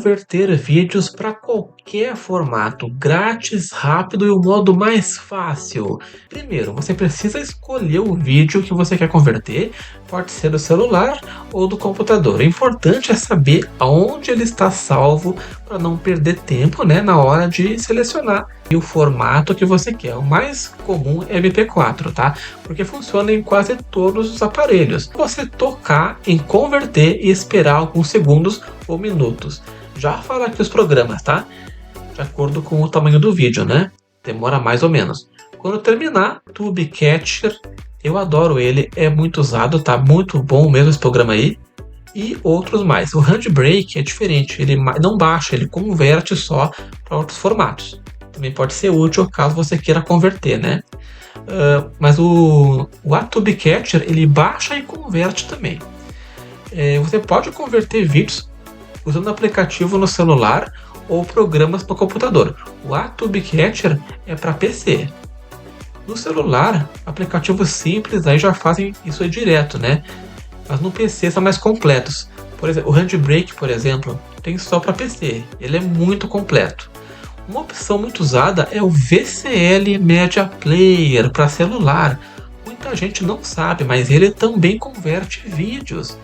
Converter vídeos para qualquer formato, grátis, rápido e o modo mais fácil. Primeiro, você precisa escolher o vídeo que você quer converter, pode ser do celular ou do computador. O importante é saber aonde ele está salvo para não perder tempo, né, na hora de selecionar e o formato que você quer. O mais comum é MP4, tá? Porque funciona em quase todos os aparelhos. Você tocar em converter e esperar alguns segundos ou minutos. Já fala aqui os programas, tá? De acordo com o tamanho do vídeo, né? Demora mais ou menos. Quando terminar, Tube Catcher, eu adoro ele, é muito usado, tá? Muito bom mesmo esse programa aí. E outros mais. O Handbrake é diferente, ele não baixa, ele converte só para outros formatos. Também pode ser útil caso você queira converter, né? Mas o Tube Catcher, ele baixa e converte também. Você pode converter vídeos usando aplicativo no celular ou programas no computador. O Atube Catcher é para PC. No celular, aplicativos simples aí já fazem isso aí direto, né? Mas no PC são mais completos. Por exemplo, o Handbrake, por exemplo, tem só para PC. Ele é muito completo. Uma opção muito usada é o VCL Media Player para celular. Muita gente não sabe, mas ele também converte vídeos.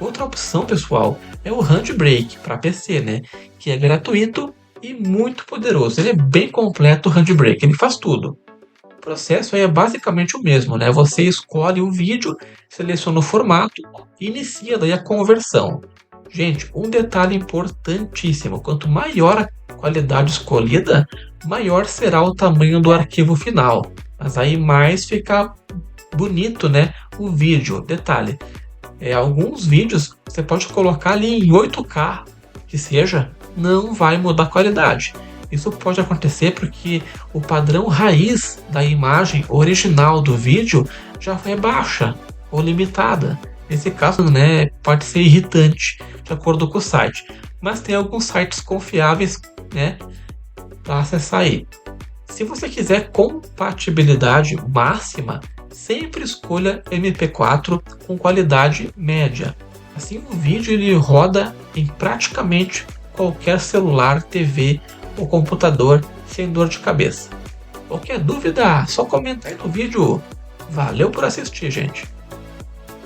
Outra opção, pessoal, é o Handbrake para PC, né? Que é gratuito e muito poderoso. Ele é bem completo, o Handbrake, ele faz tudo. O processo aí é basicamente o mesmo, né? Você escolhe o vídeo, seleciona o formato e inicia daí a conversão. Gente, um detalhe importantíssimo: quanto maior a qualidade escolhida, maior será o tamanho do arquivo final. Mas aí mais fica bonito, né? O vídeo. Detalhe. Alguns vídeos você pode colocar ali em 8K, que seja, não vai mudar a qualidade. Isso pode acontecer porque o padrão raiz da imagem original do vídeo já é baixa ou limitada. Nesse caso, né, pode ser irritante, de acordo com o site. Mas tem alguns sites confiáveis, né, para acessar aí. Se você quiser compatibilidade máxima, sempre escolha MP4 com qualidade média. Assim o vídeo ele roda em praticamente qualquer celular, TV ou computador sem dor de cabeça. Qualquer dúvida, só comenta aí no vídeo. Valeu por assistir, gente!